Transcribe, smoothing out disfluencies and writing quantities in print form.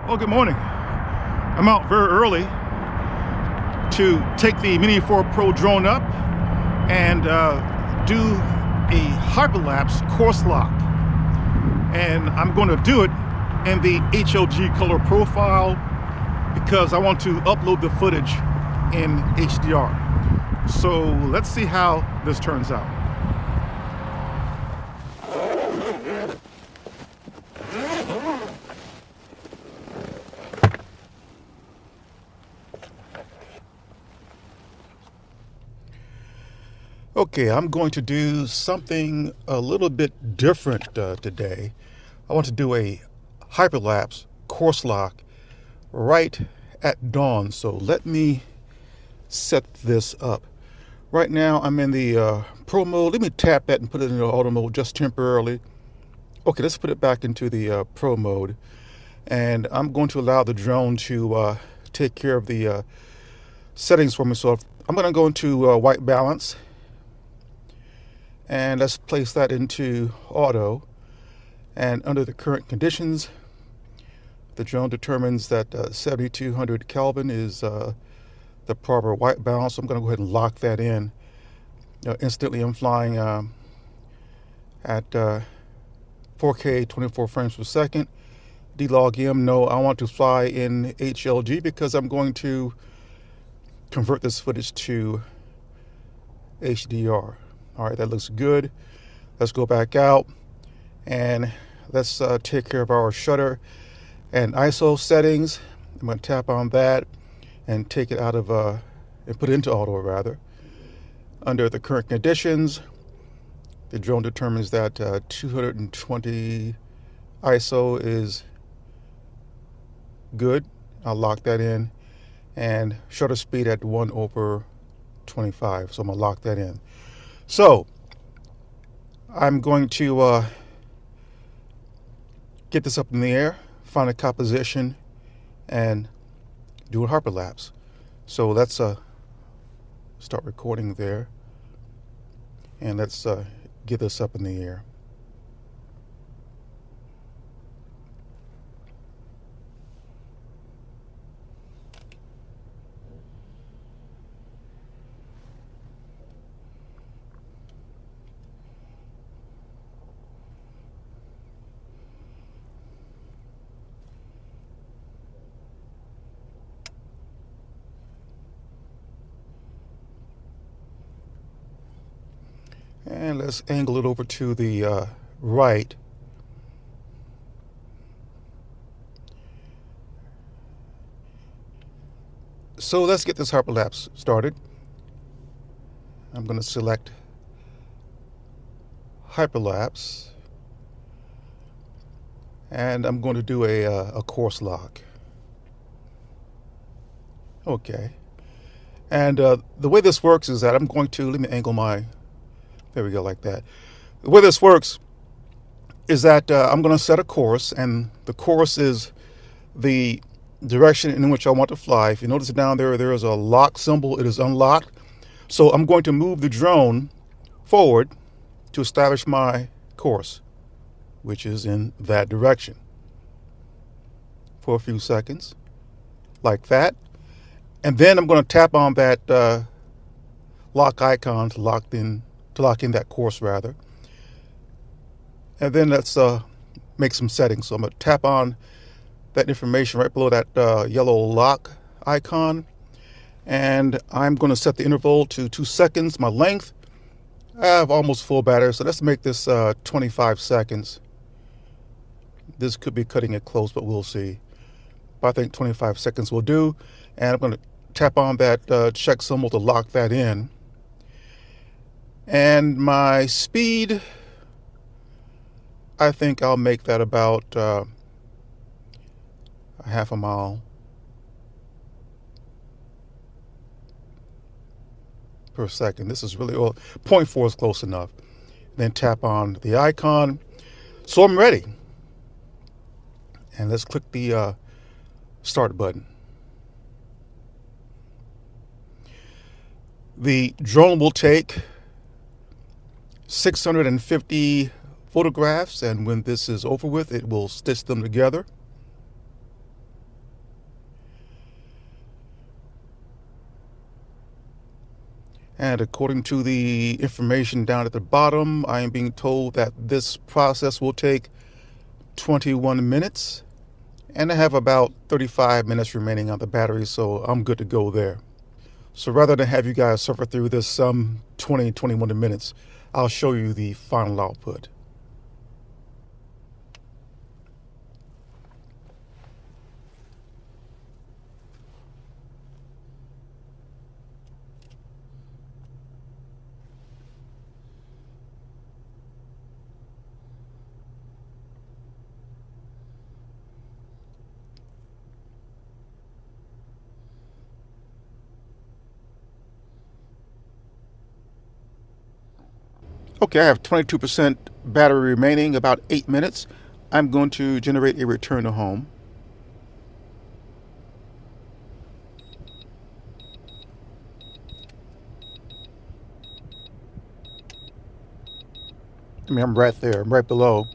Well, good morning. I'm out very early to take the Mini 4 Pro drone up and do a hyper-lapse course lock. And I'm going to do it in the HLG Color Profile because I want to upload the footage in HDR. So let's see how this turns out. Okay, I'm going to do something a little bit different today. I want to do a hyperlapse course lock right at dawn. So let me set this up. Right now I'm in the Pro mode. Let me tap that and put it in the auto mode just temporarily. Okay, let's put it back into the Pro mode. And I'm going to allow the drone to take care of the settings for me. So I'm going to go into white balance. And let's place that into auto. And under the current conditions, the drone determines that 7200 Kelvin is the proper white balance. So I'm going to go ahead and lock that in. Instantly, I'm flying at 4K 24 frames per second. D-Log M, no, I want to fly in HLG because I'm going to convert this footage to HDR. All right, that looks good. Let's go back out and let's take care of our shutter and ISO settings. I'm going to tap on that and take it out of, and put it into auto rather. Under the current conditions, the drone determines that 220 ISO is good. I'll lock that in, and shutter speed at 1/25. So I'm going to lock that in. So I'm going to get this up in the air, find a composition, and do a hyperlapse. So let's start recording there, and let's get this up in the air. And let's angle it over to the right. So let's get this hyperlapse started. I'm going to select hyperlapse, and I'm going to do a course lock. Okay. And the way this works is that I'm going to, let me angle my, there we go, like that. The way this works is that I'm going to set a course, and the course is the direction in which I want to fly. If you notice down there, there is a lock symbol. It is unlocked. So I'm going to move the drone forward to establish my course, which is in that direction, for a few seconds, like that. And then I'm going to tap on that lock icon to lock in that course rather. And then let's make some settings. So I'm going to tap on that information right below that yellow lock icon, and I'm going to set the interval to 2 seconds. My length, I have almost full battery, so let's make this 25 seconds. This could be cutting it close, but we'll see. But I think 25 seconds will do. And I'm going to tap on that check symbol to lock that in. And my speed, I think I'll make that about a half a mile per second. This is really, well, 0.4 is close enough. Then tap on the icon. So I'm ready. And let's click the start button. The drone will take 650 photographs, and when this is over with, it will stitch them together. And according to the information down at the bottom, I am being told that this process will take 21 minutes. And I have about 35 minutes remaining on the battery, so I'm good to go there. So rather than have you guys suffer through this 21 minutes, I'll show you the final output. Okay, I have 22% battery remaining, about 8 minutes. I'm going to generate a return to home. I'm right there, I'm right below.